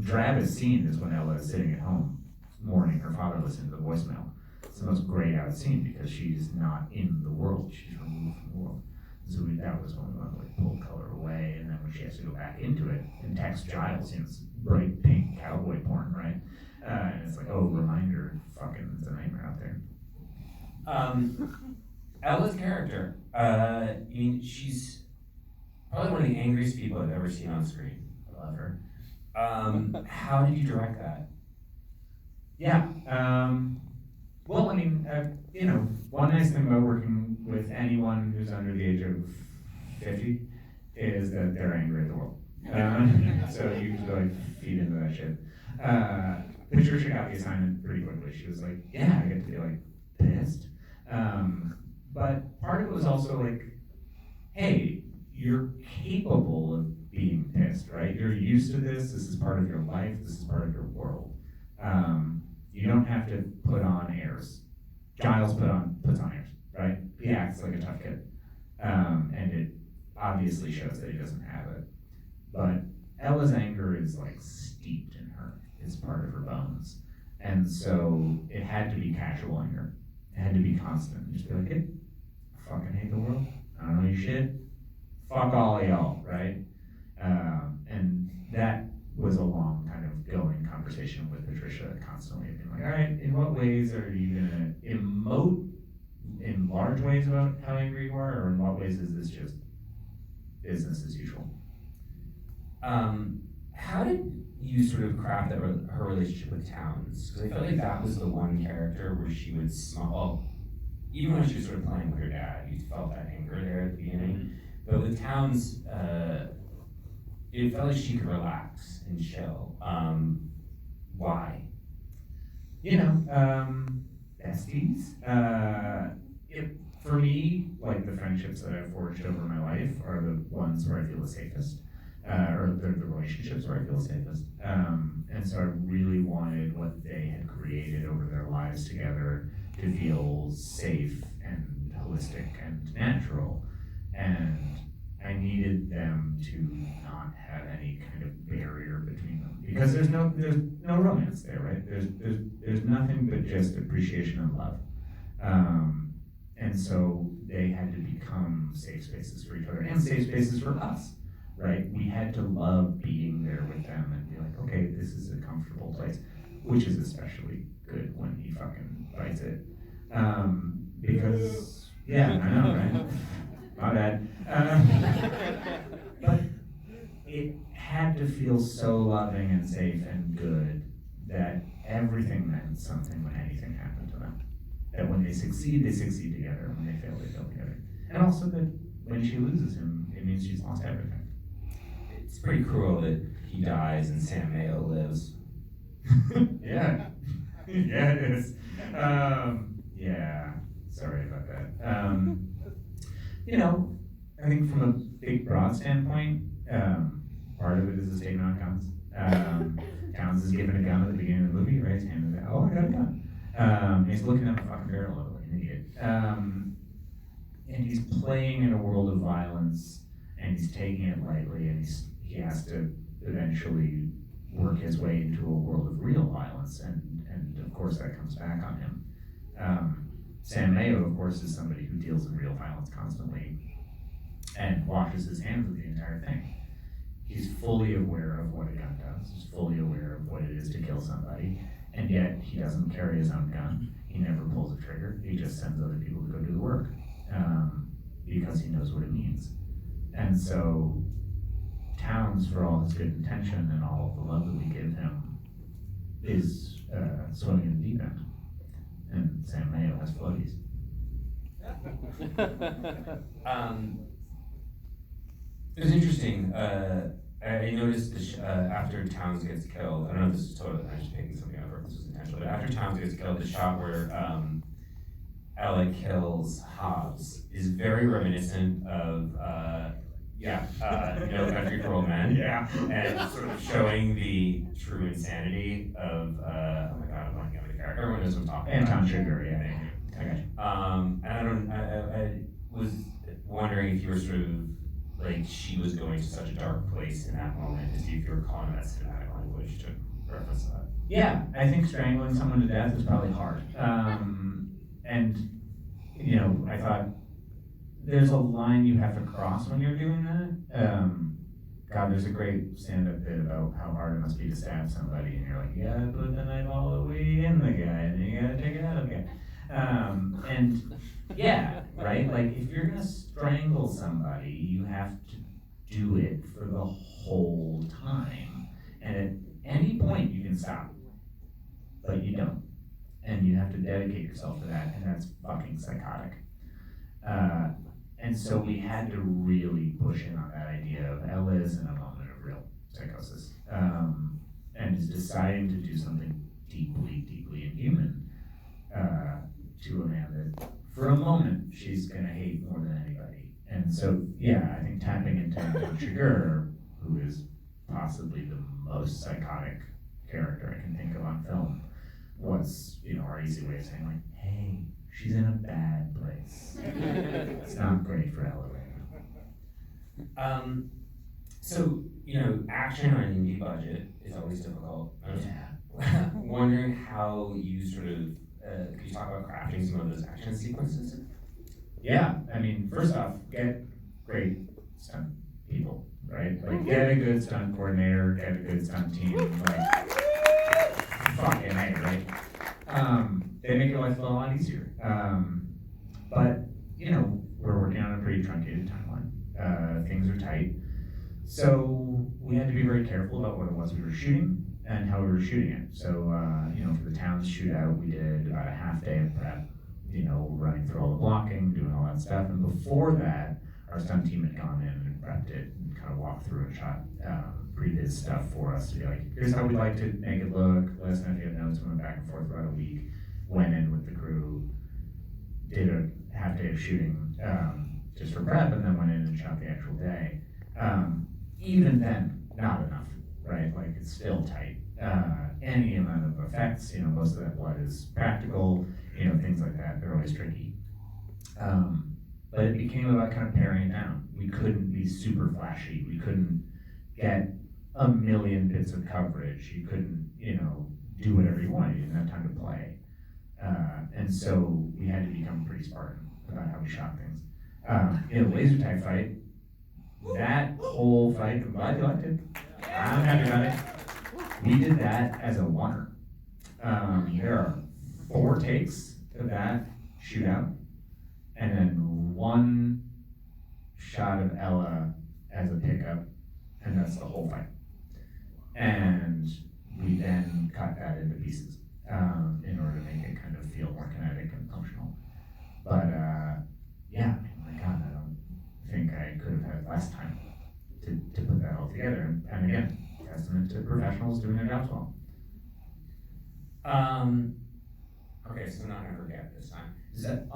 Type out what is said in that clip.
drabbest scene is when Ella is sitting at home mourning her father listening to the voicemail. It's the most grayed out scene because she's not in the world, she's removed from the world. So that was when we went like pulled color away, and then when she has to go back into it and text Giles, it's bright pink cowboy porn, right? And it's like, oh, reminder, fucking, it's a nightmare out there. Ella's character, she's probably one of the angriest people I've ever seen on screen. I love her. How did you direct that? Yeah. Well, I mean, one nice thing about working with anyone who's under the age of 50 is that they're angry at the world. So you just like feed into that shit. Patricia got the assignment pretty quickly. She was like, yeah, I get to be like pissed. But part of it was also like, hey, you're capable of being pissed, right? You're used to this. This is part of your life. This is part of your world. You don't have to put on airs. Giles puts on airs, right? He acts like a tough kid. And it obviously shows that he doesn't have it. But Ella's anger is like steeped in her. It's part of her bones. And so it had to be casual anger. It had to be constant. Just be like, hey, I fucking hate the world. I don't know your shit. Fuck all of y'all, right? And that was a long kind of going conversation with Patricia constantly being like, all right, in what ways are you gonna emote in large ways about how angry you are, or in what ways is this just business as usual? How did you sort of craft that her relationship with Towns? Because I felt like that was the one character where she would smile. Even when she was sort of playing with her dad, you felt that anger there at the beginning. But with Towns, it felt like she could relax and chill. Why? Besties. For me, like the friendships that I've forged over my life are the ones where I feel the safest, or the relationships where I feel safest. And so I really wanted what they had created over their lives together to feel safe and holistic and natural. And I needed them to not have any kind of barrier between them, because there's no romance there, right? There's nothing but just appreciation and love. And so they had to become safe spaces for each other and safe spaces for us, right? We had to love being there with them and be like, okay, this is a comfortable place, which is especially good when he fucking bites it. Because, yeah, I know, right? My bad. But it had to feel so loving and safe and good that everything meant something when anything happened to them. That when they succeed together. When they fail together. And also that when she loses him, it means she's lost everything. It's pretty cruel that he dies and Sam Mayo lives. Yeah. Yeah, it is. Yeah, sorry about that. I think from a big broad standpoint, part of it is a statement on guns. Towns is given a gun at the beginning of the movie, right? He's handed it, oh, I got a gun. He's looking at the fucking barrel of it like an idiot. And he's playing in a world of violence, and he's taking it lightly, and he has to eventually work his way into a world of real violence, and of course that comes back on him. Sam Mayo, of course, is somebody who deals in real violence constantly and washes his hands of the entire thing. He's fully aware of what a gun does. He's fully aware of what it is to kill somebody, and yet he doesn't carry his own gun. He never pulls a trigger. He just sends other people to go do the work because he knows what it means. And so Towns, for all his good intention and all of the love that we give him, is swimming in the deep end. And Sam Mayo has floaties. It was interesting. I noticed after Towns gets killed, I don't know if this is totally, I'm just picking something out of this was intentional, but after Towns gets killed, the shot where Ella kills Hobbs is very reminiscent of No Country for Old Men. Yeah. And sort of showing the true insanity of, oh my god, I'm blanking on the character. Everyone knows what I'm talking about. Anton Sugar, yeah. Okay. And I was wondering if you were sort of like she was going to such a dark place in that moment, to see if you were calling that cinematic language to Yeah, I think strangling someone to death is probably hard. And, you know, I thought there's a line you have to cross when you're doing that. God, there's a great stand-up bit about how hard it must be to stab somebody, and you're like, you gotta put the knife all the way in the guy, and then you gotta take it out of the guy. And yeah, right? Like, if you're gonna strangle somebody, you have to do it for the whole time. And at any point, you can stop, but you don't. And you have to dedicate yourself to that, and that's fucking psychotic. And so we had to really push in on that idea of Ella is in a moment of real psychosis, and is deciding to do something deeply, deeply inhuman to a man that, for a moment, she's gonna hate more than anybody. And so, yeah, I think tapping into Chigurh, who is possibly the most psychotic character I can think of on film, was, you know, our easy way of saying, like, hey, she's in a bad place. It's not great for Ella right now. So, you know, action on an indie budget is always difficult. I was wondering how you sort of, could you talk about crafting some of those action sequences? Yeah, I mean, first off, get great stunt people, right? Like, get a good stunt coordinator, get a good stunt team, like, fucking A, right? They make your life a lot easier. But, you know, we're working on a pretty truncated timeline. Things are tight. So we had to be very careful about what it was we were shooting and how we were shooting it. So, you know, for the town's shootout, we did about a half day of prep, you know, running through all the blocking, doing all that stuff. And before that, our stunt team had gone in and prepped it and kind of walked through and shot previous stuff for us to be like, here's how we'd like to make it look. Let us know if you have notes. We went back and forth for about a week, went in with the crew, did a half day of shooting just for prep, and then went in and shot the actual day. Even then, not enough, right? Like, it's still tight. Any amount of effects, you know, most of that blood is practical, you know, things like that, they're always tricky. But it became about kind of paring it down. We couldn't be super flashy. We couldn't get a million bits of coverage. You couldn't, you know, do whatever you wanted. You didn't have time to play. And so we had to become pretty Spartan about how we shot things. In the laser tag fight, that whole fight, I'm glad you liked it. I'm happy about it. We did that as a oneer. There are 4 takes of that shootout, and then 1 shot of Ella as a pickup, and that's the whole fight. And we then cut that into pieces in order to make it kind of feel more kinetic and functional. But yeah, I mean, my God, I don't think I could have had less time to put that all together. And again, testament to professionals doing their jobs well. Okay, so I'm not gonna forget this time. Is that